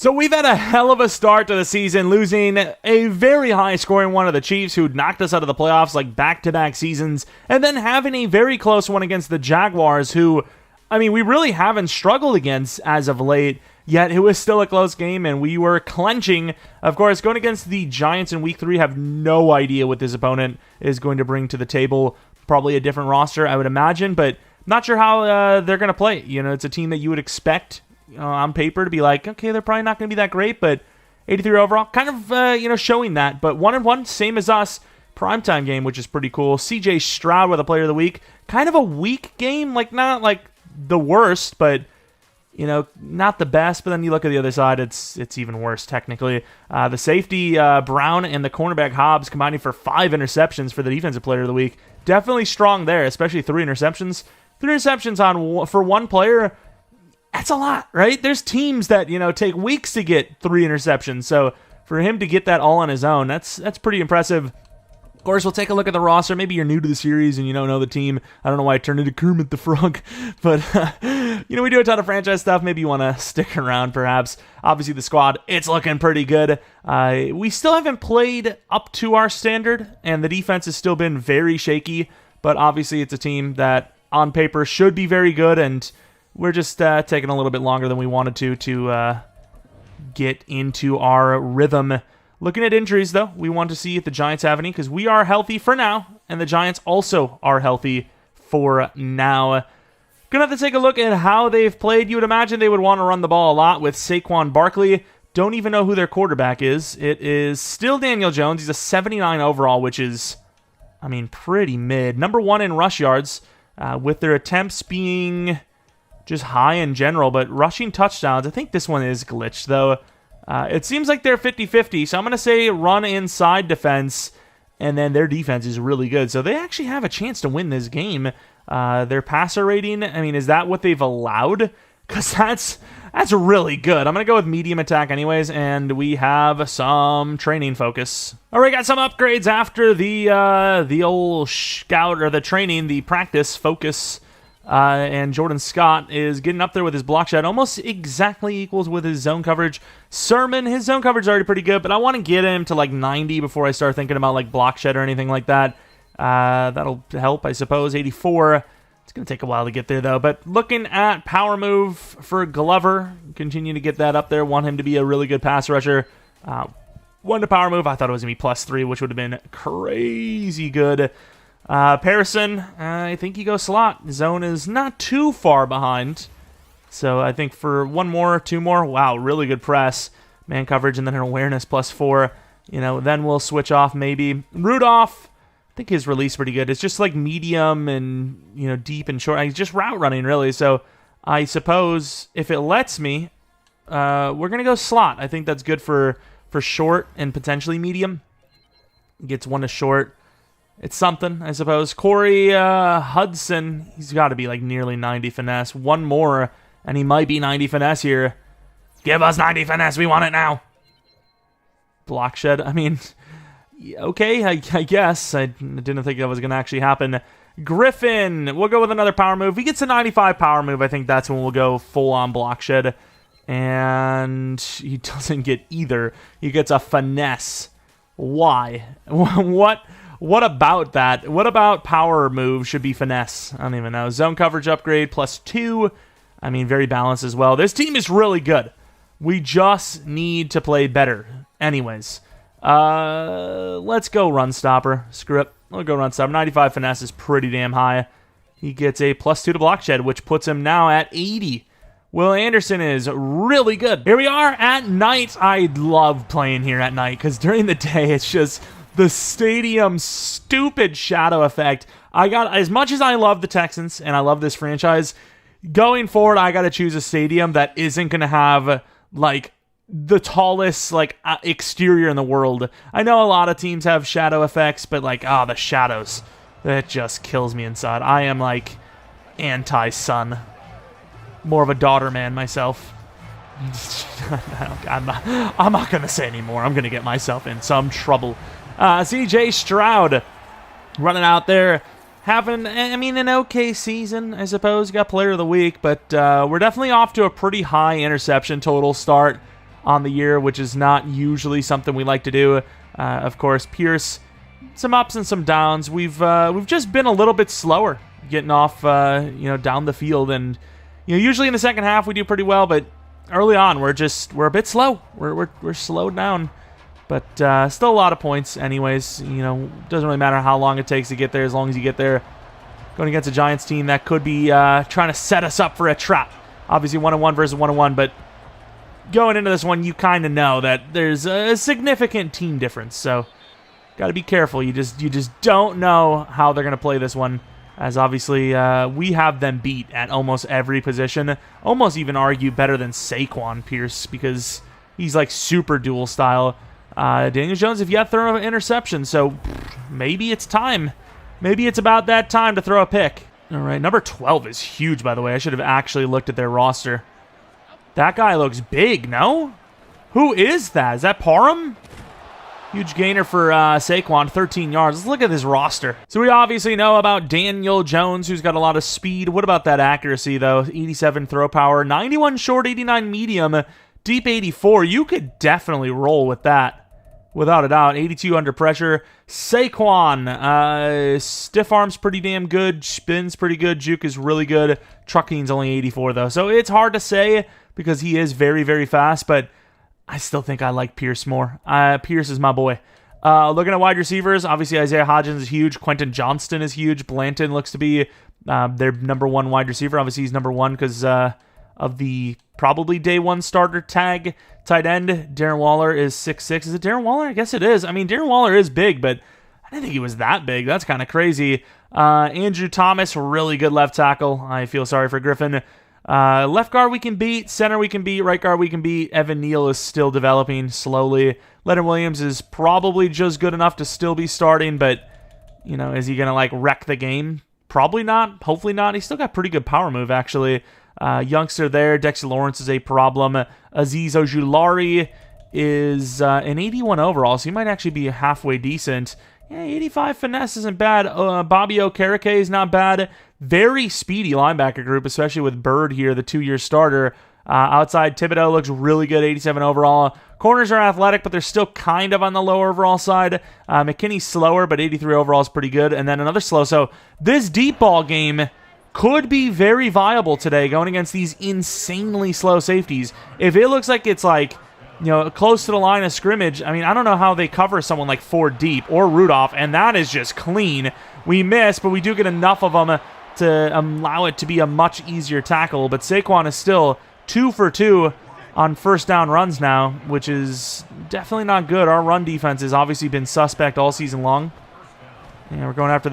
So we've had a hell of a start to the season, losing a very high-scoring one of the Chiefs, who knocked us out of the playoffs like back-to-back seasons, and then having a very close one against the Jaguars, who, I mean, we really haven't struggled against as of late, yet it was still a close game, and we were clenching. Of course, going against the Giants in Week 3, have no idea what this opponent is going to bring to the table. Probably a different roster, I would imagine, but not sure how they're going to play. You know, it's a team that you would expect on paper to be like, okay, they're probably not going to be that great, but 83 overall, kind of, showing that. But 1-1, same as us. Primetime game, which is pretty cool. CJ Stroud with a player of the week. Kind of a weak game, like not like the worst, but not the best. But then you look at the other side, it's even worse technically. The safety Brown and the cornerback Hobbs combining for 5 interceptions for the defensive player of the week. Definitely strong there, especially 3 interceptions. 3 interceptions for one player. That's a lot, right? There's teams that, take weeks to get 3 interceptions. So for him to get that all on his own, that's pretty impressive. Of course, we'll take a look at the roster. Maybe you're new to the series and you don't know the team. I don't know why I turned into Kermit the Frog. But, we do a ton of franchise stuff. Maybe you want to stick around, perhaps. Obviously, the squad, it's looking pretty good. We still haven't played up to our standard, and the defense has still been very shaky. But obviously, it's a team that, on paper, should be very good, and we're just taking a little bit longer than we wanted to get into our rhythm. Looking at injuries, though, we want to see if the Giants have any, because we are healthy for now, and the Giants also are healthy for now. Gonna have to take a look at how they've played. You would imagine they would want to run the ball a lot with Saquon Barkley. Don't even know who their quarterback is. It is still Daniel Jones. He's a 79 overall, which is, pretty mid. Number 1 in rush yards, with their attempts being just high in general, but rushing touchdowns, I think this one is glitched, though. It seems like they're 50-50, so I'm going to say run inside defense, and then their defense is really good. So they actually have a chance to win this game. Their passer rating, is that what they've allowed? Because that's really good. I'm going to go with medium attack anyways, and we have some training focus. All right, got some upgrades after the old scout, or the training, the practice focus. And Jordan Scott is getting up there with his block shed, almost exactly equals with his zone coverage. Sermon, his zone coverage is already pretty good, but I want to get him to like 90 before I start thinking about like block shed or anything like that. That'll help, I suppose. 84. It's going to take a while to get there, though. But looking at power move for Glover, continue to get that up there. Want him to be a really good pass rusher. 1 to power move. I thought it was going to be +3, which would have been crazy good. Parison, I think he goes slot. Zone is not too far behind. So I think for 1 more, 2 more, wow, really good press. Man coverage, and then an awareness +4. Then we'll switch off maybe. Rudolph, I think his release pretty good. It's just like medium and, deep and short. He's just route running, really. So I suppose if it lets me, we're going to go slot. I think that's good for short and potentially medium. Gets 1 to short. It's something, I suppose. Corey Hudson, he's got to be like nearly 90 finesse. 1 more, and he might be 90 finesse here. Give us 90 finesse. We want it now. Block shed. Okay, I guess. I didn't think that was going to actually happen. Griffin, we'll go with another power move. If he gets a 95 power move, I think that's when we'll go full-on block shed. And he doesn't get either. He gets a finesse. Why? What about that? What about power move should be finesse? I don't even know. Zone coverage upgrade +2. Very balanced as well. This team is really good. We just need to play better. Anyways, let's go run stopper. Screw it. We'll go run stopper. 95 finesse is pretty damn high. He gets a +2 to block shed, which puts him now at 80. Will Anderson is really good. Here we are at night. I love playing here at night because during the day it's just the stadium stupid shadow effect. As much as I love the Texans and I love this franchise, going forward I got to choose a stadium that isn't going to have like the tallest exterior in the world. I know a lot of teams have shadow effects, but the shadows, that just kills me inside. I am like anti-sun. More of a daughter man myself. I'm not going to say anymore. I'm going to get myself in some trouble. CJ Stroud running out there, having, an okay season, I suppose. Got player of the week, but we're definitely off to a pretty high interception total start. on the year, which is not usually something we like to do. Of course, Pierce, some ups and some downs. We've just been a little bit slower getting off, down the field, and usually in the second half we do pretty well, but early on we're a bit slow. We're slowed down, but still a lot of points. Anyways, doesn't really matter how long it takes to get there as long as you get there. Going against a Giants team that could be trying to set us up for a trap. Obviously 1-1 versus 1-1, but going into this one, you kind of know that there's a significant team difference, so got to be careful. You just don't know how they're going to play this one, as obviously we have them beat at almost every position. Almost even argue better than Saquon Pierce, because he's like super dual style. Daniel Jones, if you have thrown an interception, so maybe it's time. Maybe it's about that time to throw a pick. All right, number 12 is huge, by the way. I should have actually looked at their roster. That guy looks big, no? Who is that? Is that Parham? Huge gainer for Saquon, 13 yards. Let's look at this roster. So we obviously know about Daniel Jones, who's got a lot of speed. What about that accuracy, though? 87 throw power, 91 short, 89 medium, deep 84. You could definitely roll with that, without a doubt. 82 under pressure. Saquon, stiff arm's pretty damn good. Spin's pretty good. Juke is really good. Trucking's only 84, though. So it's hard to say, because he is very, very fast, but I still think I like Pierce more. Pierce is my boy. Looking at wide receivers, obviously Isaiah Hodgins is huge. Quentin Johnston is huge. Blanton looks to be their number one wide receiver. Obviously he's number one because of the probably day one starter tag. Tight end, Darren Waller is 6'6". Is it Darren Waller? I guess it is. I mean, Darren Waller is big, but I didn't think he was that big. That's kind of crazy. Andrew Thomas, really good left tackle. I feel sorry for Griffin. Left guard we can beat, center we can beat, right guard we can beat. Evan Neal is still developing slowly. Leonard Williams is probably just good enough to still be starting, but, is he going to, wreck the game? Probably not. Hopefully not. He's still got pretty good power move, actually. Youngster there. Dexter Lawrence is a problem. Azeez Ojulari is an 81 overall, so he might actually be halfway decent. Yeah, 85 finesse isn't bad. Bobby Okereke is not bad. Very speedy linebacker group, especially with Bird here, the 2-year starter. Outside, Thibodeau looks really good, 87 overall. Corners are athletic, but they're still kind of on the lower overall side. McKinney's slower, but 83 overall is pretty good. And then another slow. So this deep ball game could be very viable today, going against these insanely slow safeties. If it looks like it's close to the line of scrimmage, I mean, I don't know how they cover someone like 4 deep or Rudolph, and that is just clean. We miss, but we do get enough of them to allow it to be a much easier tackle. But Saquon is still 2 for 2 on first down runs now, which is definitely not good. Our run defense has obviously been suspect all season long. Yeah, we're going after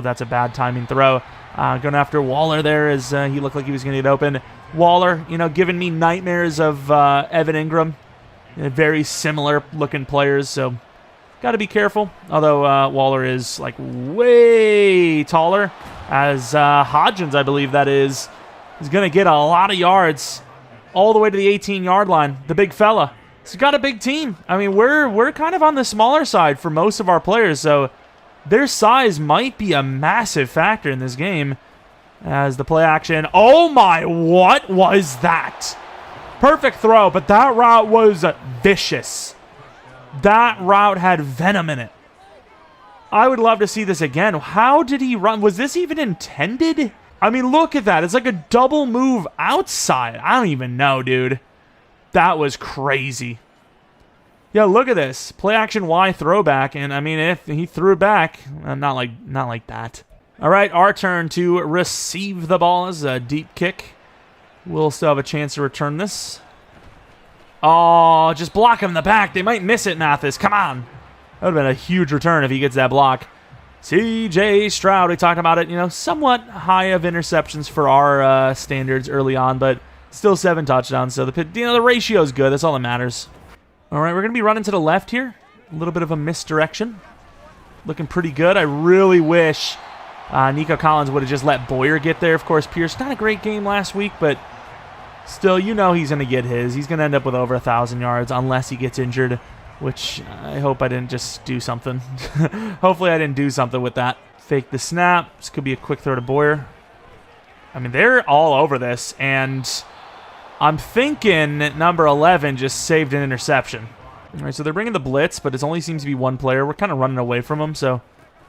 that's a bad timing throw. Going after Waller there as he looked like he was going to get open. Waller, giving me nightmares of Evan Ingram. Very similar looking players, so got to be careful. Although Waller is way taller, as Hodgins, I believe that is going to get a lot of yards all the way to the 18-yard line. The big fella. He's got a big team. I mean, we're kind of on the smaller side for most of our players, so their size might be a massive factor in this game. As the play action. Oh my, what was that? Perfect throw, but that route was vicious. That route had venom in it. I would love to see this again. How did he run? Was this even intended? I mean, look at that. It's like a double move outside. I don't even know, dude. That was crazy. Yeah, look at this. Play action Y throwback. And, I mean, if he threw it back, not like that. All right, our turn to receive the ball as a deep kick. We'll still have a chance to return this. Oh, just block him in the back. They might miss it, Mathis. Come on. That would have been a huge return if he gets that block. C.J. Stroud, we talked about it, somewhat high of interceptions for our standards early on, but still 7 touchdowns. So the ratio is good. That's all that matters. All right, we're going to be running to the left here. A little bit of a misdirection. Looking pretty good. I really wish Nico Collins would have just let Boyer get there. Of course, Pierce, not a great game last week, but still, he's going to get his. He's going to end up with over 1,000 yards unless he gets injured, which I hope I didn't just do something. Hopefully I didn't do something with that. Fake the snap. This could be a quick throw to Boyer. I mean, they're all over this, and I'm thinking number 11 just saved an interception. All right, so they're bringing the blitz, but it only seems to be one player. We're kind of running away from them, so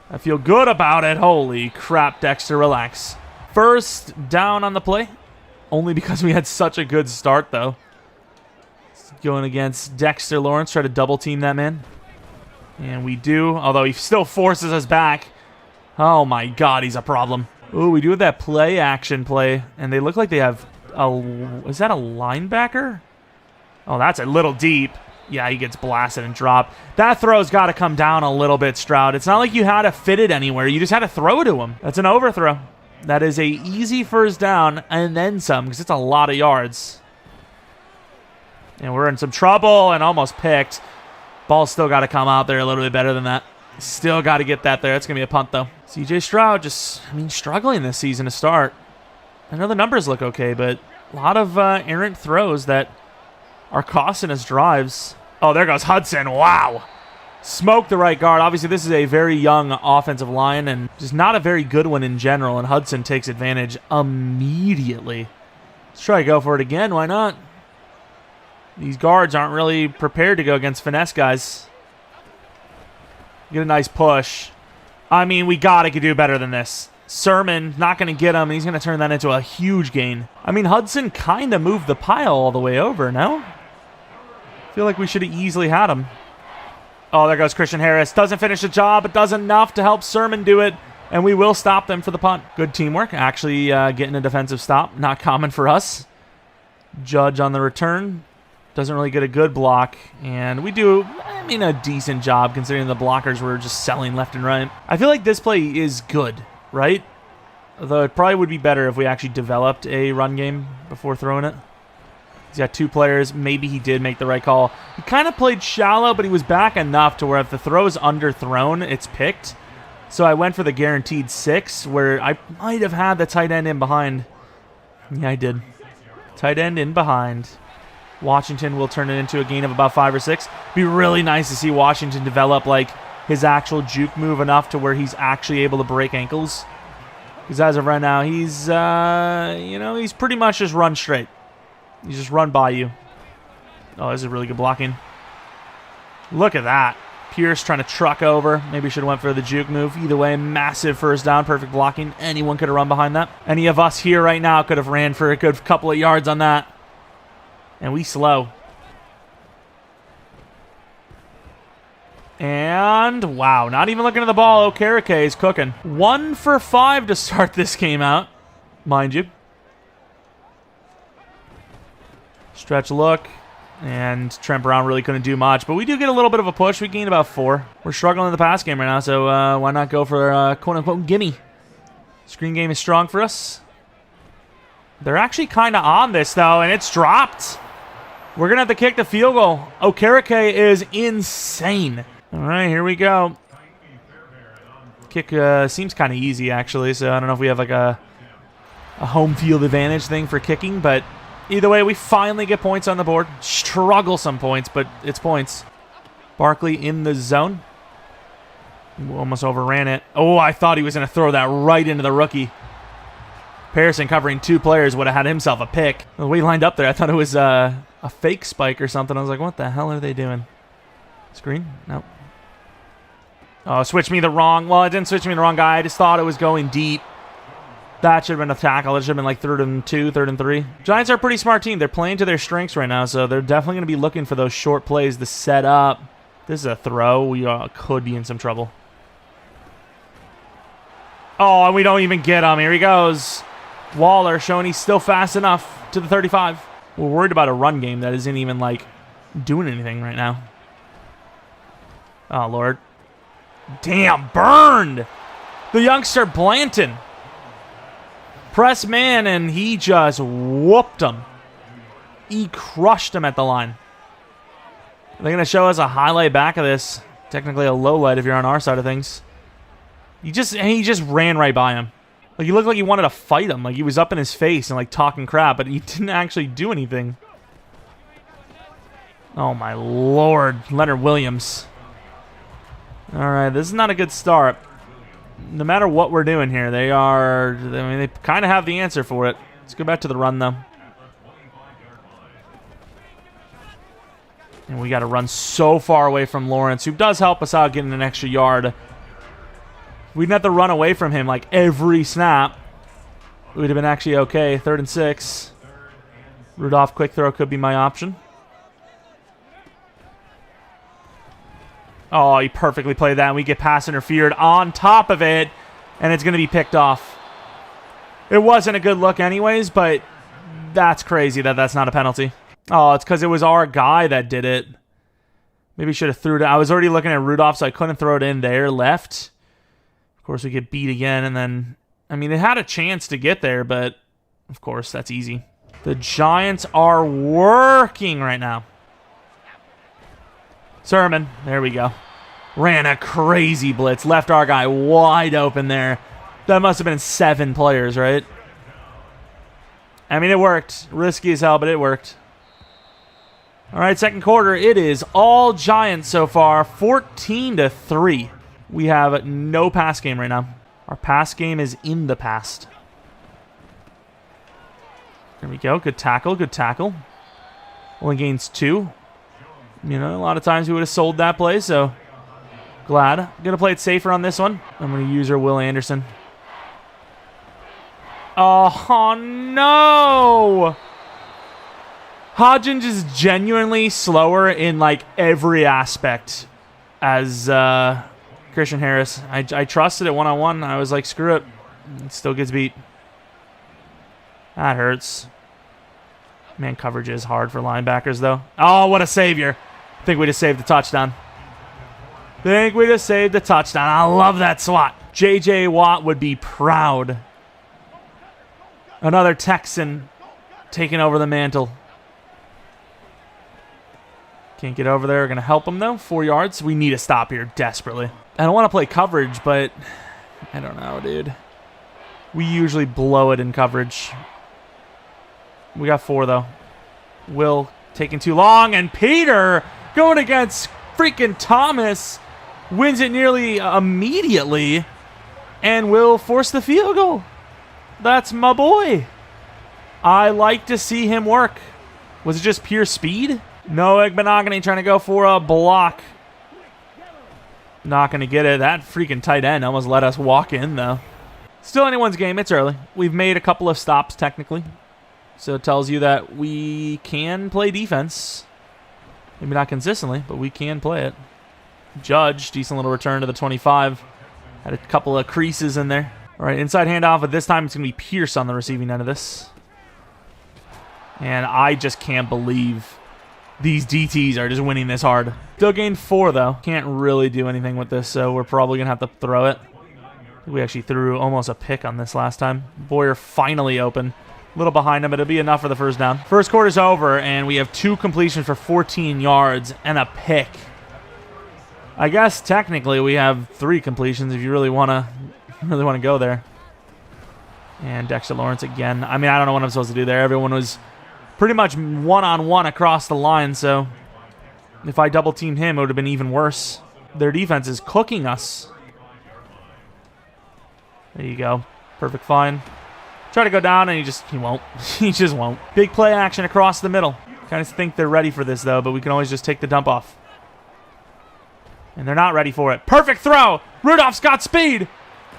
I feel good about it. Holy crap, Dexter, relax. First down on the play, only because we had such a good start, though. Going against Dexter Lawrence, try to double team that man. And we do, although he still forces us back. Oh my god, he's a problem. Ooh, we do have that play action play, and they look like they have is that a linebacker? Oh, that's a little deep. Yeah, he gets blasted and dropped. That throw's got to come down a little bit, Stroud. It's not like you had to fit it anywhere. You just had to throw it to him. That's an overthrow. That is a easy first down and then some, because it's a lot of yards. And we're in some trouble and almost picked. Ball's still got to come out there a little bit better than that. Still got to get that there. It's going to be a punt, though. CJ Stroud just, struggling this season to start. I know the numbers look okay, but a lot of errant throws that are costing us drives. Oh, there goes Hudson. Wow. Smoked the right guard. Obviously, this is a very young offensive line and just not a very good one in general, and Hudson takes advantage immediately. Let's try to go for it again. Why not? These guards aren't really prepared to go against finesse guys. Get a nice push. I mean, we got to do better than this. Sermon, not going to get him. He's going to turn that into a huge gain. I mean, Hudson kind of moved the pile all the way over, no? I feel like we should have easily had him. Oh, there goes Christian Harris. Doesn't finish the job, but does enough to help Sermon do it. And we will stop them for the punt. Good teamwork. Actually getting a defensive stop. Not common for us. Judge on the return. Doesn't really get a good block. And we do, a decent job considering the blockers were just selling left and right. I feel like this play is good, right? Although it probably would be better if we actually developed a run game before throwing it. He's got two players. Maybe he did make the right call. He kind of played shallow, but he was back enough to where if the throw is underthrown, it's picked. So I went for the guaranteed 6, where I might have had the tight end in behind. Yeah, I did. Tight end in behind. Washington will turn it into a gain of about 5 or 6. Be really nice to see Washington develop like his actual juke move enough to where he's actually able to break ankles. Because as of right now, he's he's pretty much just run straight. He's just run by you. Oh, this is really good blocking. Look at that. Pierce trying to truck over. Maybe should have went for the juke move. Either way, massive first down, perfect blocking. Anyone could have run behind that. Any of us here right now could have ran for a good couple of yards on that. And we slow. And, wow, not even looking at the ball. Gamertag is cooking. 1 for 5 to start this game out, mind you. Stretch look. And Trent Brown really couldn't do much. But we do get a little bit of a push. We gained about 4. We're struggling in the pass game right now, so why not go for a quote-unquote gimme? Screen game is strong for us. They're actually kind of on this, though, and it's dropped. We're going to have to kick the field goal. Gamertag is insane. All right, here we go. Kick seems kind of easy, actually, so I don't know if we have like a home field advantage thing for kicking, but either way, we finally get points on the board. Struggle some points, but it's points. Barkley in the zone. We almost overran it. Oh, I thought he was going to throw that right into the rookie. Pearson covering 2 players would have had himself a pick. The way he lined up there, I thought it was a fake spike or something. I was like, what the hell are they doing? Screen? Nope. Oh, switch me the wrong. Well, it didn't switch me the wrong guy. I just thought it was going deep. That should have been a tackle. It should have been like 3rd and 2, 3rd and 3. Giants are a pretty smart team. They're playing to their strengths right now, so they're definitely going to be looking for those short plays to set up. This is a throw. We could be in some trouble. Oh, and we don't even get him. Here he goes. Waller showing he's still fast enough to the 35. We're worried about a run game that isn't even, like, doing anything right now. Oh, Lord. Damn, burned! The youngster Blanton. Press man, and he just whooped him. He crushed him at the line. They're going to show us a highlight back of this. Technically a low light if you're on our side of things. He just ran right by him. Like, he looked like he wanted to fight him. Like, he was up in his face and, like, talking crap, but he didn't actually do anything. Oh, my Lord. Leonard Williams. All right, this is not a good start. No matter what we're doing here, they kind of have the answer for it. Let's go back to the run, though. And we got to run so far away from Lawrence, who does help us out getting an extra yard. We didn't have to run away from him like every snap. We'd have been actually okay. 3rd and 6. Rudolph quick throw could be my option. Oh, he perfectly played that, and we get pass interfered on top of it, and it's going to be picked off. It wasn't a good look anyways, but that's crazy that that's not a penalty. Oh, it's because it was our guy that did it. Maybe should have threw it. I was already looking at Rudolph, so I couldn't throw it in there. Left. Of course, we get beat again, and then, I mean, it had a chance to get there, but of course, that's easy. The Giants are working right now. Sermon. There we go. Ran a crazy blitz. Left our guy wide open there. That must have been 7 players, right? I mean, it worked. Risky as hell, but it worked. All right, second quarter. It is all Giants so far. 14-3. We have no pass game right now. Our pass game is in the past. There we go. Good tackle. Good tackle. Only gains 2. You know, a lot of times we would have sold that play, so glad. I'm going to play it safer on this one. I'm going to use our Will Anderson. Oh, no! Hodgins is genuinely slower in, like, every aspect as Christian Harris. I trusted it one-on-one. I was like, screw it. It still gets beat. That hurts. Man, coverage is hard for linebackers, though. Oh, what a savior. I think we just saved the touchdown. I love that swat. J.J. Watt would be proud. Another Texan taking over the mantle. Can't get over there. Going to help him, though. 4 yards. We need a stop here desperately. I don't want to play coverage, but I don't know, dude. We usually blow it in coverage. We got 4, though. Will taking too long, and Peter going against freaking Thomas wins it nearly immediately and will force the field goal. That's my boy. I like to see him work. Was it just pure speed? No, Egbenogany trying to go for a block. Not going to get it. That freaking tight end almost let us walk in, though. Still anyone's game. It's early. We've made a couple of stops, technically. So it tells you that we can play defense. Maybe not consistently, but we can play it. Judge, decent little return to the 25. Had a couple of creases in there. All right, inside handoff, but this time it's going to be Pierce on the receiving end of this. And I just can't believe these DTs are just winning this hard. Still gained 4, though. Can't really do anything with this, so we're probably going to have to throw it. We actually threw almost a pick on this last time. Boyer finally open. A little behind him, but it'll be enough for the first down. First quarter's over, and we have 2 completions for 14 yards and a pick. I guess technically we have 3 completions if you really want to go there. And Dexter Lawrence again. I mean, I don't know what I'm supposed to do there. Everyone was pretty much one-on-one across the line, so if I double-teamed him, it would have been even worse. Their defense is cooking us. There you go. Perfect find. Try to go down, and he won't. He just won't. Big play action across the middle. Kind of think they're ready for this, though, but we can always just take the dump off. And they're not ready for it. Perfect throw. Rudolph's got speed.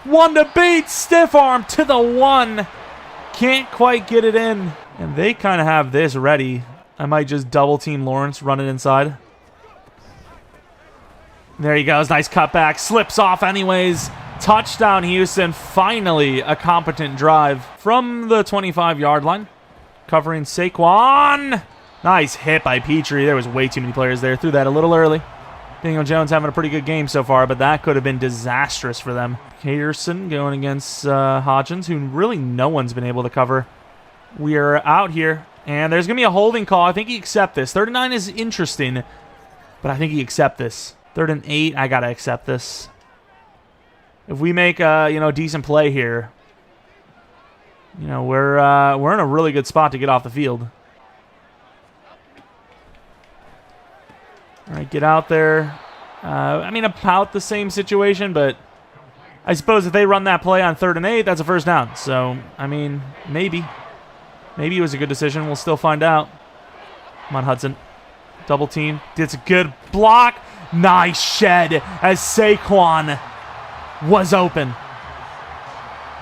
One to beat. Stiff arm to the 1. Can't quite get it in. And they kind of have this ready. I might just double team Lawrence, run it inside. There he goes. Nice cutback. Slips off anyways. Touchdown, Houston. Finally, a competent drive from the 25-yard line. Covering Saquon. Nice hit by Petrie. There was way too many players there. Threw that a little early. Daniel Jones having a pretty good game so far, but that could have been disastrous for them. Peterson going against Hodgins, who really no one's been able to cover. We are out here, and there's going to be a holding call. I think he accepts this. 3rd and 9 is interesting, but I think he accepts this. 3rd and 8, I got to accept this. If we make a decent play here, we're in a really good spot to get off the field. All right, get out there. I mean, about the same situation, but I suppose if they run that play on 3rd and 8, that's a first down. So, I mean, maybe. Maybe it was a good decision. We'll still find out. Come on, Hudson. Double team. It's a good block. Nice shed as Saquon was open.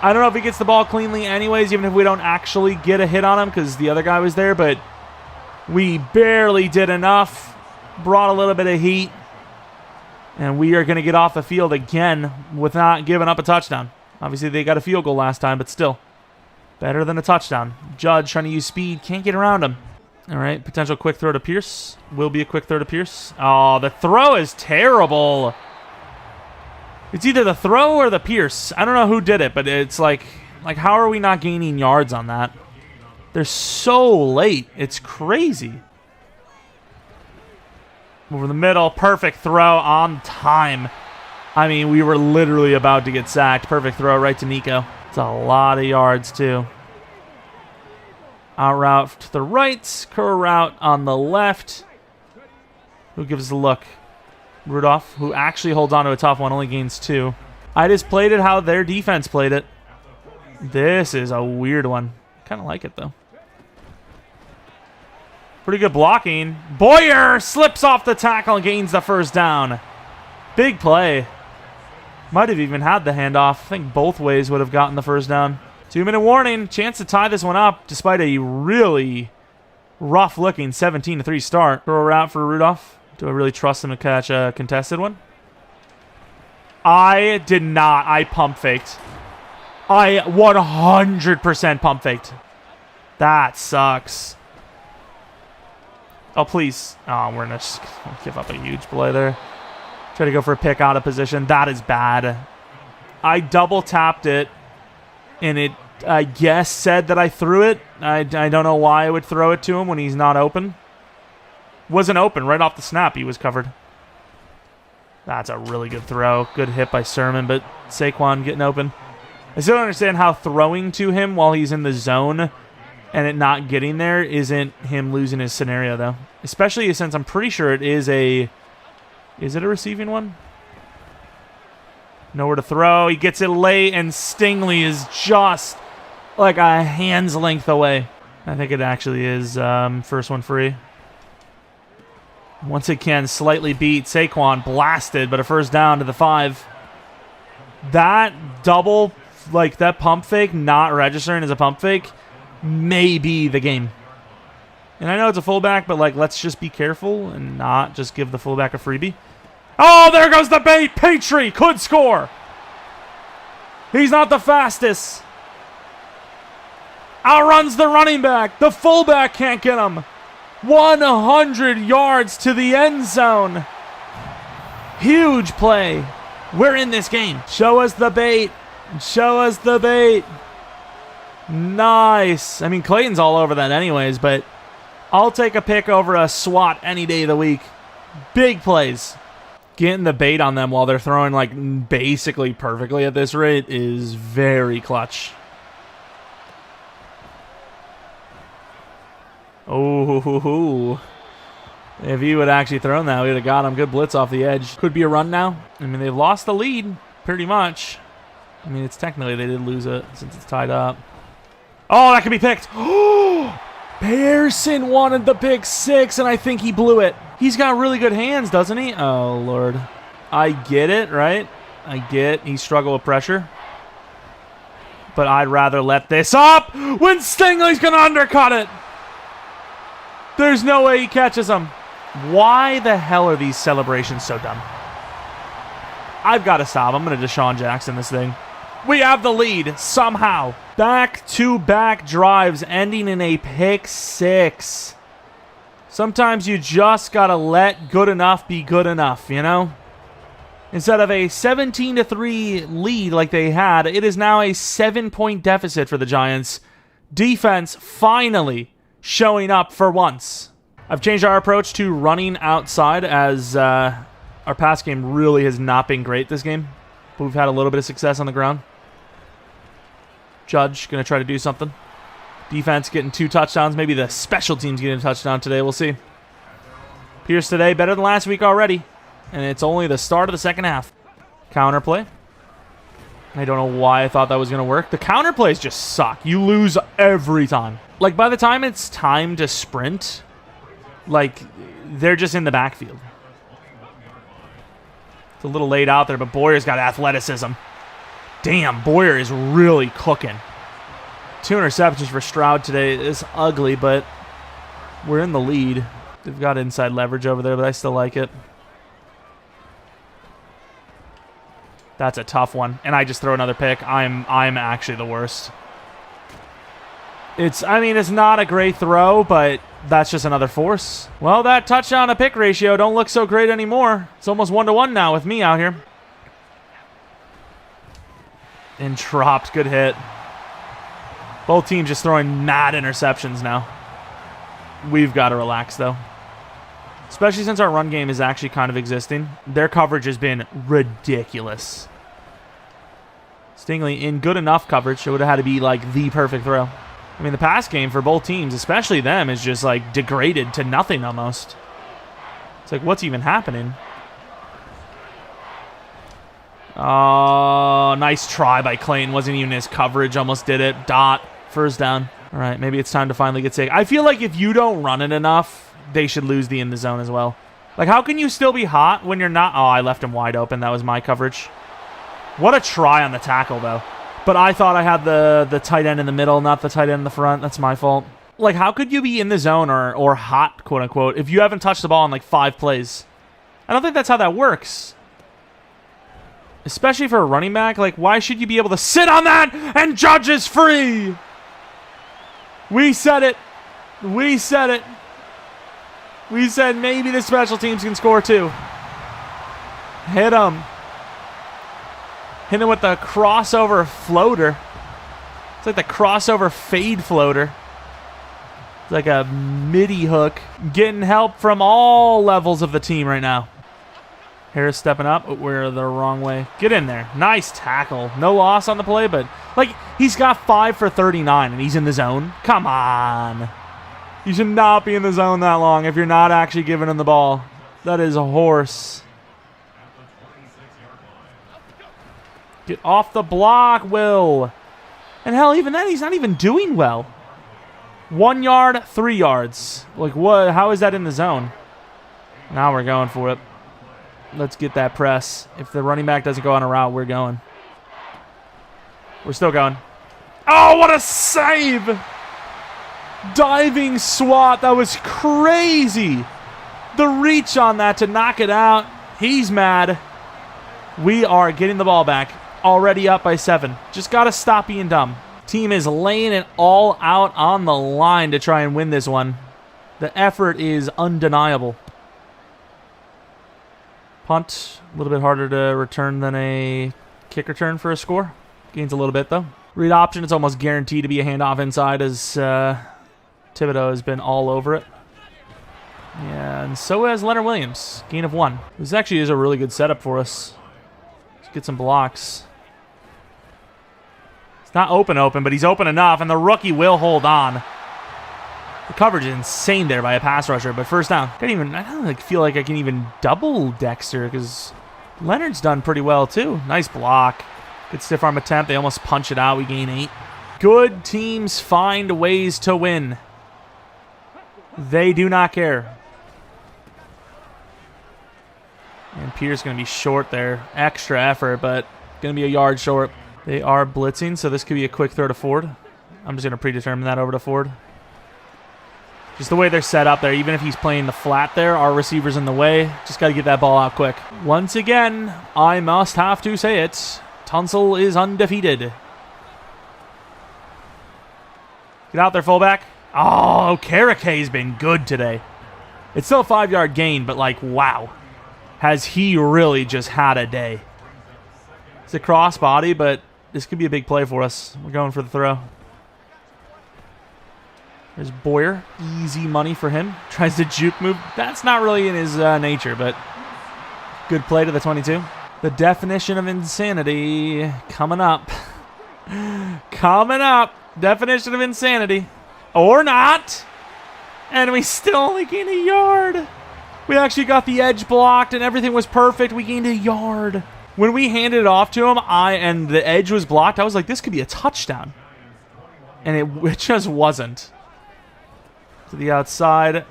I don't know if he gets the ball cleanly anyways, even if we don't actually get a hit on him because the other guy was there, but we barely did enough. Brought a little bit of heat. And we are going to get off the field again without giving up a touchdown. Obviously, they got a field goal last time, but still. Better than a touchdown. Judge trying to use speed. Can't get around him. All right, potential quick throw to Pierce. Will be a quick throw to Pierce. Oh, the throw is terrible. It's either the throw or the Pierce. I don't know who did it, but it's like how are we not gaining yards on that? They're so late. It's crazy. Over the middle. Perfect throw on time. I mean, we were literally about to get sacked. Perfect throw right to Nico. It's a lot of yards, too. Out route to the right. Curl route on the left. Who gives us a look? Rudolph, who actually holds on to a tough one, only gains 2. I just played it how their defense played it. This is a weird one. Kind of like it, though. Pretty good blocking. Boyer slips off the tackle and gains the first down. Big play. Might have even had the handoff. I think both ways would have gotten the first down. 2-minute warning. Chance to tie this one up despite a really rough-looking 17-3 start. Throw a route for Rudolph. Do I really trust him to catch a contested one? I did not. I pump faked. I 100% pump faked. That sucks. Oh, please. Oh, we're going to give up a huge play there. Try to go for a pick out of position. That is bad. I double tapped it, and it, I guess, said that I threw it. I don't know why I would throw it to him when he's not open. Wasn't open. Right off the snap, he was covered. That's a really good throw. Good hit by Sermon, but Saquon getting open. I still don't understand how throwing to him while he's in the zone and it not getting there isn't him losing his scenario, though. Especially since I'm pretty sure it is a... Is it a receiving one? Nowhere to throw. He gets it late, and Stingley is just like a hand's length away. I think it actually is first one free. Once again, slightly beat. Saquon blasted, but a first down to the 5. That double, like that pump fake, not registering as a pump fake, may be the game. And I know it's a fullback, but like, let's just be careful and not just give the fullback a freebie. Oh, there goes the bait. Patry could score. He's not the fastest. Outruns the running back. The fullback can't get him. 100 yards to the end zone. Huge play. We're in this game. Show us the bait. Show us the bait. Nice. I mean, Clayton's all over that anyways, but I'll take a pick over a swat any day of the week. Big plays. Getting the bait on them while they're throwing like basically perfectly at this rate is very clutch. Oh, if he would actually thrown that, we would have got him. Good blitz off the edge. Could be a run now. I mean, they've lost the lead pretty much. I mean, it's technically they did lose it since it's tied up. Oh, that could be picked. Oh, Pearson wanted the pick 6, and I think he blew it. He's got really good hands, doesn't he? Oh, Lord. I get it, right? I get he struggled with pressure. But I'd rather let this up when Stingley's going to undercut it. There's no way he catches him. Why the hell are these celebrations so dumb? I've got to stop. I'm going to Deshaun Jackson this thing. We have the lead somehow. Back-to-back drives ending in a pick 6. Sometimes you just got to let good enough be good enough, you know? Instead of a 17-3 lead like they had, it is now a 7-point deficit for the Giants. Defense finally showing up for once. I've changed our approach to running outside as our pass game really has not been great this game. But we've had a little bit of success on the ground. Judge going to try to do something. Defense getting 2 touchdowns. Maybe the special teams getting a touchdown today. We'll see. Pierce today better than last week already. And it's only the start of the second half. Counter play. I don't know why I thought that was going to work. The counter plays just suck. You lose every time. Like, by the time it's time to sprint, like, they're just in the backfield. It's a little late out there, but Boyer's got athleticism. Damn, Boyer is really cooking. 2 interceptions for Stroud today. It's ugly, but we're in the lead. They've got inside leverage over there, but I still like it. That's a tough one. And I just throw another pick. I'm actually the worst. It's not a great throw, but that's just another force. Well, that touchdown to pick ratio don't look so great anymore. It's almost 1-to-1 now with me out here. And dropped. Good hit. Both teams just throwing mad interceptions now. We've got to relax, though. Especially since our run game is actually kind of existing. Their coverage has been ridiculous. Stingley in good enough coverage. It would have had to be like the perfect throw. I mean, the pass game for both teams, especially them, is just like degraded to nothing almost. It's like, what's even happening? Oh, nice try by Clayton. Wasn't even his coverage. Almost did it. Dot. First down. All right, maybe it's time to finally get safe. I feel like if you don't run it enough, they should lose the in the zone as well. Like, how can you still be hot when you're not? Oh, I left him wide open. That was my coverage. What a try on the tackle, though. But I thought I had the tight end in the middle, not the tight end in the front. That's my fault. Like, how could you be in the zone or hot, quote-unquote, if you haven't touched the ball in, like, 5 plays? I don't think that's how that works. Especially for a running back. Like, why should you be able to sit on that and judge is free? We said it. We said it. We said maybe the special teams can score too. Hit him. Hit him with the crossover floater. It's like the crossover fade floater. It's like a midi hook. Getting help from all levels of the team right now. Harris stepping up. Oh, we're the wrong way. Get in there. Nice tackle. No loss on the play, but like he's got 5 for 39 and he's in the zone. Come on. You should not be in the zone that long if you're not actually giving him the ball. That is a horse. Get off the block, Will. And hell, even then, he's not even doing well. 1 yard, 3 yards. Like, what? How is that in the zone? Now we're going for it. Let's get that press. If the running back doesn't go on a route, we're going. We're still going. Oh, what a save! Diving swat. That was crazy. The reach on that to knock it out. He's mad. We are getting the ball back. Already up by 7. Just got to stop being dumb. Team is laying it all out on the line to try and win this one. The effort is undeniable. Punt, a little bit harder to return than a kick return for a score. Gains a little bit, though. Read option, it's almost guaranteed to be a handoff inside as Thibodeau has been all over it. Yeah, and so has Leonard Williams. Gain of 1. This actually is a really good setup for us. Let's get some blocks. It's not open, but he's open enough, and the rookie will hold on. The coverage is insane there by a pass rusher, but first down. I don't feel like I can even double Dexter because Leonard's done pretty well too. Nice block. Good stiff arm attempt. They almost punch it out. We gain 8. Good teams find ways to win. They do not care. And Pierce going to be short there. Extra effort, but going to be a yard short. They are blitzing, so this could be a quick throw to Ford. I'm just going to predetermine that over to Ford. Just the way they're set up there, even if he's playing the flat there, our receiver's in the way. Just got to get that ball out quick. Once again, I must have to say it. Tunsil is undefeated. Get out there, fullback. Oh, Karakay's been good today. It's still a 5-yard gain, but like, wow. Has he really just had a day. It's a crossbody, but this could be a big play for us. We're going for the throw. There's Boyer. Easy money for him. Tries to juke move. That's not really in his nature, but good play to the 22. The definition of insanity coming up. Coming up. Definition of insanity. Or not. And we still only gained a yard. We actually got the edge blocked and everything was perfect. We gained a yard. When we handed it off to him, and the edge was blocked, I was like, this could be a touchdown. And it just wasn't. To the outside.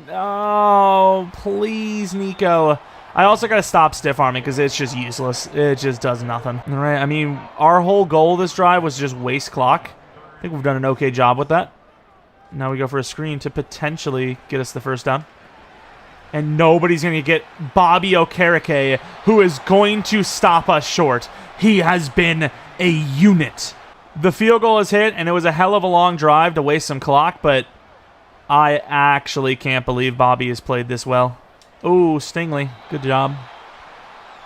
Oh, please, Nico. I also got to stop stiff arming because it's just useless. It just does nothing. All right, I mean, our whole goal of this drive was just waste clock. I think we've done an okay job with that. Now we go for a screen to potentially get us the first down. And nobody's going to get Bobby Okereke, who is going to stop us short. He has been a unit. The field goal is hit, and it was a hell of a long drive to waste some clock, but I actually can't believe Bobby has played this well. Ooh, Stingley. Good job.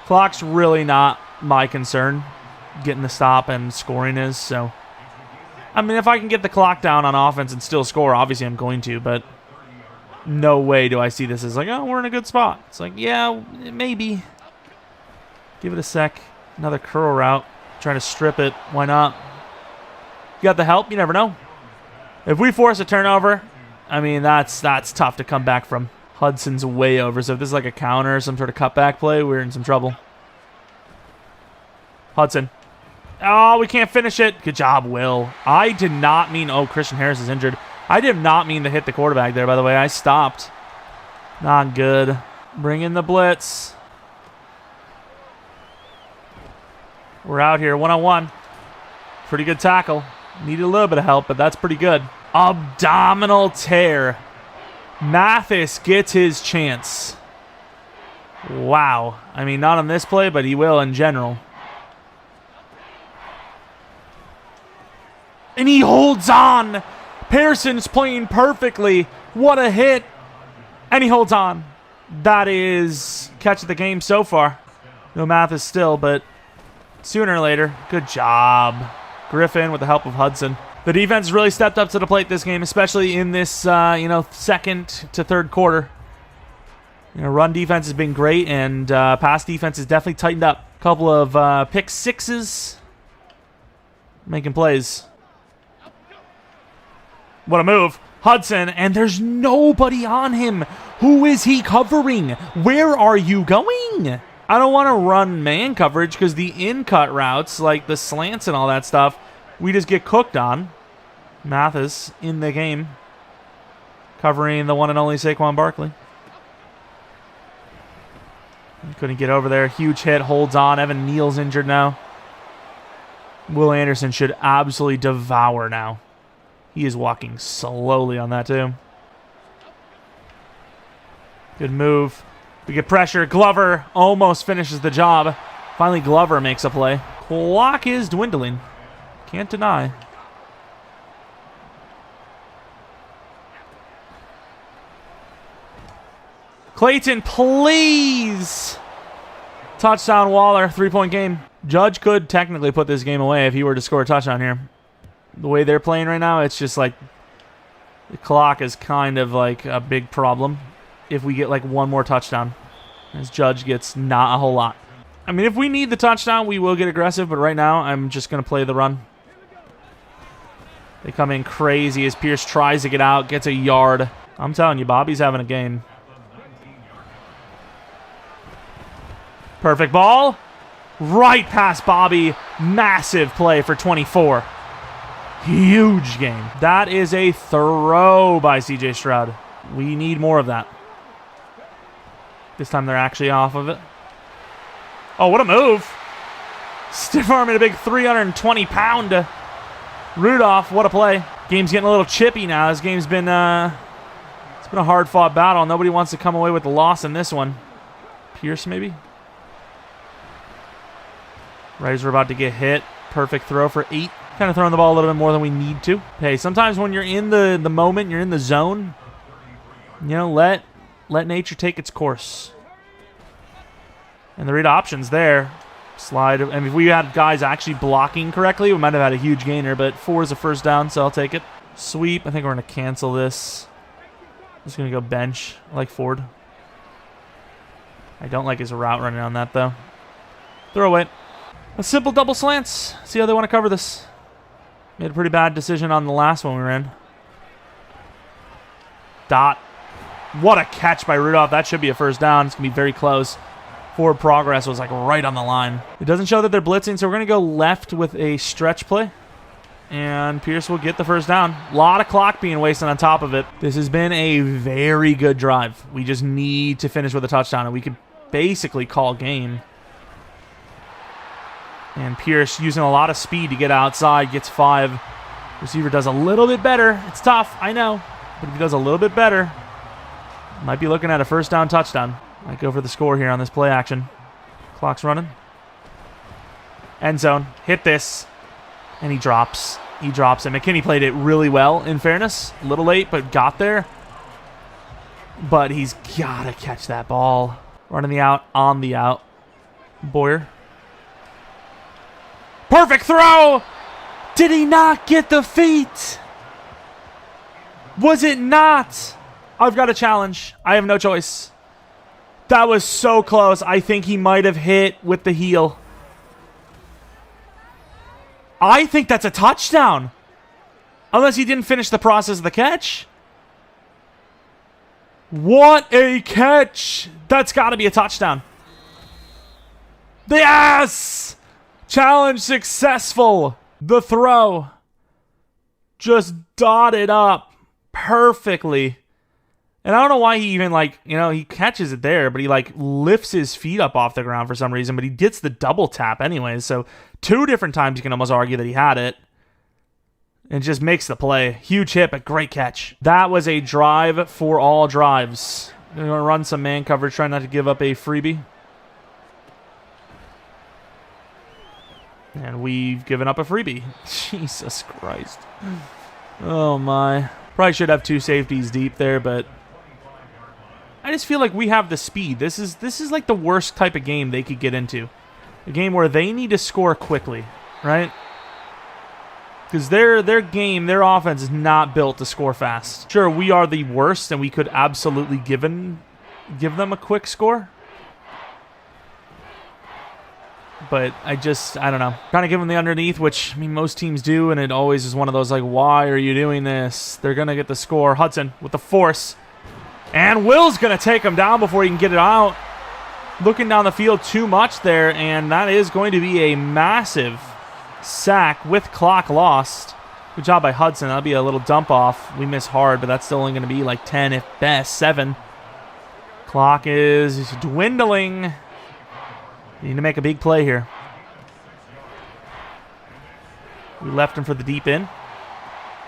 Clock's really not my concern. Getting the stop and scoring is, so... I mean, if I can get the clock down on offense and still score, obviously I'm going to, but no way do I see this as like, oh, we're in a good spot. It's like, yeah, maybe. Give it a sec. Another curl route. Trying to strip it. Why not? You got the help? You never know. If we force a turnover, I mean, that's tough to come back from. Hudson's way over, so if this is like a counter, some sort of cutback play, we're in some trouble. Hudson. Oh, we can't finish it. Good job, Will. I did not mean... Oh, Christian Harris is injured. I did not mean to hit the quarterback there, by the way. I stopped. Not good. Bring in the blitz. We're out here, one-on-one. Pretty good tackle. Needed a little bit of help, but that's pretty good. Abdominal tear. Mathis gets his chance. Wow. I mean, not on this play, but he will in general. And he holds on. Pearson's playing perfectly. What a hit. And he holds on. That is catch of the game so far. No Mathis still, but sooner or later. Good job. Griffin with the help of Hudson. The defense really stepped up to the plate this game, especially in this, second to third quarter. Run defense has been great, and pass defense has definitely tightened up. A couple of pick sixes. Making plays. What a move. Hudson, and there's nobody on him. Who is he covering? Where are you going? I don't want to run man coverage because the in-cut routes, like the slants and all that stuff, we just get cooked on. Mathis in the game. Covering the one and only Saquon Barkley. Couldn't get over there. Huge hit. Holds on. Evan Neal's injured now. Will Anderson should absolutely devour now. He is walking slowly on that too. Good move. We get pressure. Glover almost finishes the job. Finally, Glover makes a play. Clock is dwindling. Can't deny. Clayton, please! Touchdown, Waller. 3-point game. Judge could technically put this game away if he were to score a touchdown here. The way they're playing right now, it's just like the clock is kind of like a big problem if we get like one more touchdown. As Judge gets not a whole lot. I mean, if we need the touchdown, we will get aggressive, but right now I'm just going to play the run. They come in crazy as Pierce tries to get out, gets a yard. I'm telling you, Bobby's having a game. Perfect ball. Right past Bobby. Massive play for 24. Huge game. That is a throw by C.J. Stroud. We need more of that. This time they're actually off of it. Oh, what a move. Stiff arming a big 320-pound Rudolph. What a play. Game's getting a little chippy now. This game's been it's been a hard-fought battle. Nobody wants to come away with the loss in this one. Pierce, maybe? Right as we're about to get hit. Perfect throw for 8. Kind of throwing the ball a little bit more than we need to. Hey, sometimes when you're in the moment, you're in the zone, let nature take its course. And the read options there. Slide. I mean, if we had guys actually blocking correctly, we might have had a huge gainer, but 4 is a first down, so I'll take it. Sweep. I think we're going to cancel this. Just going to go bench. I like Ford. I don't like his route running on that, though. Throw away. A simple double slants. See how they want to cover this. Made a pretty bad decision on the last one we ran. Dot. What a catch by Rudolph. That should be a first down. It's going to be very close. Forward progress was like right on the line. It doesn't show that they're blitzing, so we're going to go left with a stretch play. And Pierce will get the first down. A lot of clock being wasted on top of it. This has been a very good drive. We just need to finish with a touchdown, and we could basically call game. And Pierce using a lot of speed to get outside, gets 5. Receiver does a little bit better. It's tough, I know. But if he does a little bit better, might be looking at a first down touchdown. Might go for the score here on this play action. Clock's running. End zone. Hit this. And he drops. He drops it. McKinney played it really well, in fairness. A little late, but got there. But he's got to catch that ball. Running the out, on the out. Boyer. Perfect throw! Did he not get the feet? Was it not? I've got a challenge. I have no choice. That was so close. I think he might have hit with the heel. I think that's a touchdown. Unless he didn't finish the process of the catch. What a catch. That's got to be a touchdown. Yes! Challenge successful. The throw just dotted up perfectly. And I don't know why he even, he catches it there, but he, lifts his feet up off the ground for some reason, but he gets the double tap anyways. So 2 different times you can almost argue that he had it. And just makes the play. Huge hit, but great catch. That was a drive for all drives. We're going to run some man coverage, try not to give up a freebie. And we've given up a freebie. Jesus Christ. Oh, my. Probably should have 2 safeties deep there, but I just feel like we have the speed. This is like the worst type of game they could get into. A game where they need to score quickly, right? Because their game, their offense is not built to score fast. Sure, we are the worst, and we could absolutely give them a quick score. But I don't know. Trying to give them the underneath, which, most teams do, and it always is one of those, why are you doing this? They're going to get the score. Hudson with the force. And Will's going to take him down before he can get it out. Looking down the field too much there, and that is going to be a massive sack with clock lost. Good job by Hudson. That'll be a little dump off. We miss hard, but that's still only going to be 10 at best, 7. Clock is dwindling. You need to make a big play here. We left him for the deep in.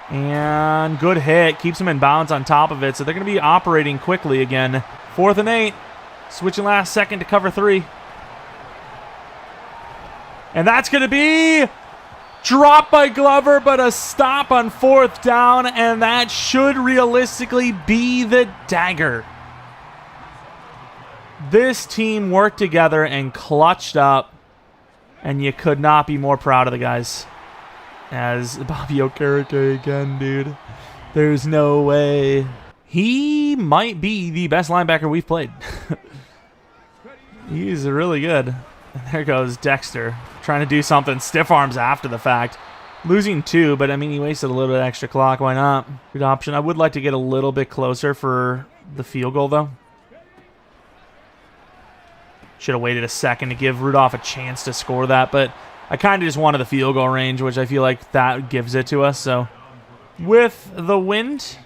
And good hit. Keeps him in bounds on top of it. So they're going to be operating quickly again. 4th and 8. Switching last second to cover 3. And that's going to be dropped by Glover, but a stop on 4th down. And that should realistically be the dagger. This team worked together and clutched up, and you could not be more proud of the guys. As Bobby Okereke again, dude. There's no way. He might be the best linebacker we've played. He's really good. And there goes Dexter, trying to do something. Stiff arms after the fact. Losing 2, but he wasted a little bit of extra clock. Why not? Good option. I would like to get a little bit closer for the field goal, though. Should have waited a second to give Rudolph a chance to score that, but I kind of just wanted the field goal range, which I feel like that gives it to us. So with the wind,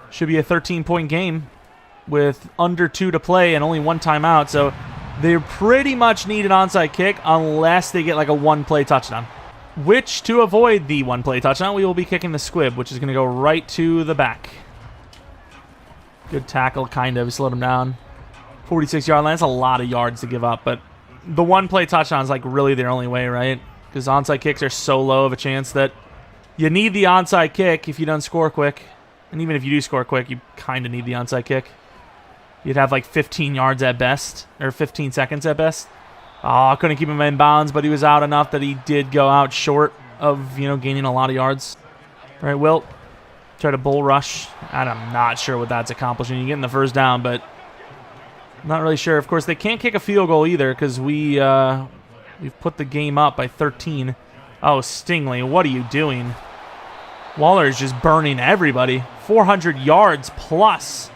should be a 13-point game with under 2 to play and only 1 timeout. So they pretty much need an onside kick unless they get a 1-play touchdown. Which, to avoid the 1-play touchdown, we will be kicking the squib, which is going to go right to the back. Good tackle, kind of. Slowed him down. 46-yard line. That's a lot of yards to give up, but the 1-play touchdown is really their only way, right? Because onside kicks are so low of a chance that you need the onside kick if you don't score quick. And even if you do score quick, you kind of need the onside kick. You'd have 15 yards at best, or 15 seconds at best. Oh, couldn't keep him in bounds, but he was out enough that he did go out short of, gaining a lot of yards. All right, Wilt, try to bull rush. And I'm not sure what that's accomplishing. You're getting the first down, but I'm not really sure. Of course, they can't kick a field goal either because we've put the game up by 13. Oh, Stingley, what are you doing? Waller is just burning everybody. 400 yards plus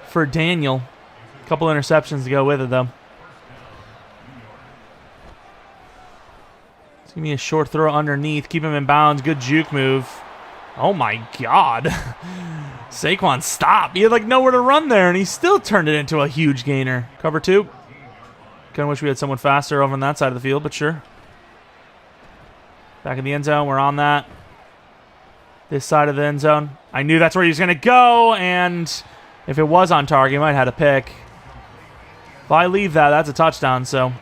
for Daniel. A couple interceptions to go with it, though. Give me a short throw underneath. Keep him in bounds. Good juke move. Oh, my God. Saquon, stop. He had, like, nowhere to run there, and he still turned it into a huge gainer. Cover 2. Kind of wish we had someone faster over on that side of the field, but sure. Back in the end zone. We're on that. This side of the end zone. I knew that's where he was going to go, and if it was on target, he might have had a pick. If I leave that, that's a touchdown, so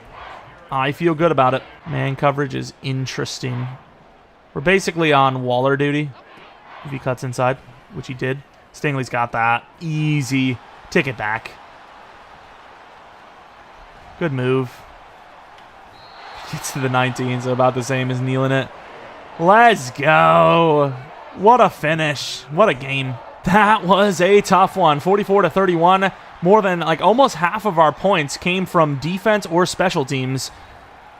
I feel good about it. Man coverage is interesting. We're basically on Waller duty if he cuts inside, which he did. Stingley's got that. Easy. Take it back. Good move. Gets to the 19, so about the same as kneeling it. Let's go. What a finish. What a game. That was a tough one. 44-31. More than like almost half of our points came from defense or special teams.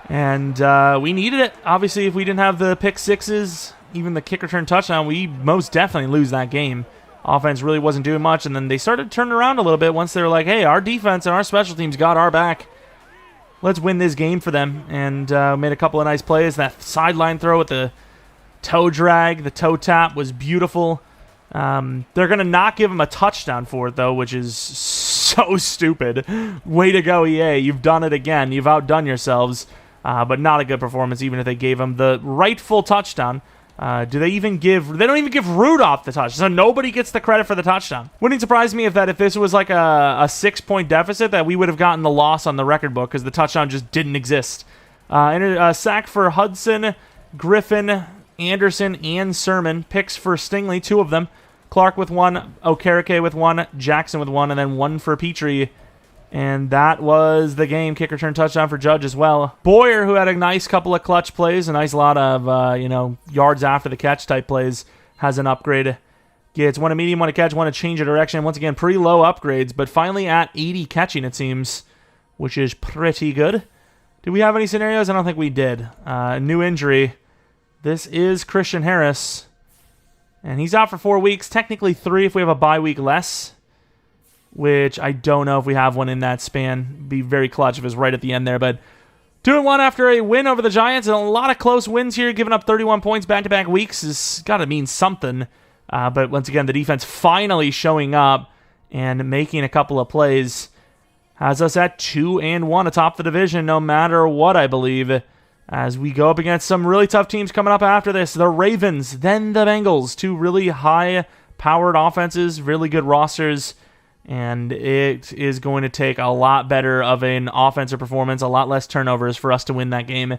And we needed it. Obviously, if we didn't have the pick sixes, even the kick return touchdown, we most definitely lose that game. Offense really wasn't doing much, and then they started turning around a little bit once they were like, hey, our defense and our special teams got our back. Let's win this game for them. And made a couple of nice plays. That sideline throw with the toe drag, the toe tap was beautiful. They're going to not give him a touchdown for it, though, which is so stupid. Way to go, EA. You've done it again. You've outdone yourselves. But not a good performance, even if they gave him the rightful touchdown. Do they even give... They don't even give Rudolph the touchdown, so nobody gets the credit for the touchdown. Wouldn't surprise me if this was like a 6-point deficit, that we would have gotten the loss on the record book because the touchdown just didn't exist. Sack for Hudson, Griffin, Anderson, and Sermon. Picks for Stingley, 2 of them. Clark with 1, Okereke with 1, Jackson with 1, and then 1 for Petrie. And that was the game. Kick return touchdown for Judge as well. Boyer, who had a nice couple of clutch plays, a nice lot of yards after the catch type plays, has an upgrade. Gets 1 a medium, 1 a catch, 1 a change of direction. Once again, pretty low upgrades, but finally at 80 catching, it seems, which is pretty good. Did we have any scenarios? I don't think we did. New injury. This is Christian Harris, and he's out for 4 weeks. Technically 3 if we have a bye week less, which I don't know if we have one in that span. Be very clutch if it's right at the end there, but 2-1 after a win over the Giants, and a lot of close wins here, giving up 31 points back-to-back weeks has got to mean something. But once again, the defense finally showing up and making a couple of plays has us at 2-1 atop the division, no matter what, I believe, as we go up against some really tough teams coming up after this. The Ravens, then the Bengals, 2 really high-powered offenses, really good rosters. And it is going to take a lot better of an offensive performance, a lot less turnovers for us to win that game.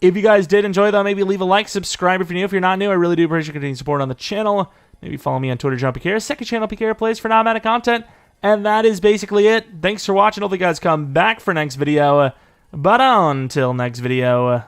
If you guys did enjoy that, maybe leave a like, subscribe if you're new. If you're not new, I really do appreciate your continued support on the channel. Maybe follow me on Twitter, Jeromepkr. Second channel, PKR Plays for non-Madden content. And that is basically it. Thanks for watching. Hopefully you guys come back for next video. But until next video,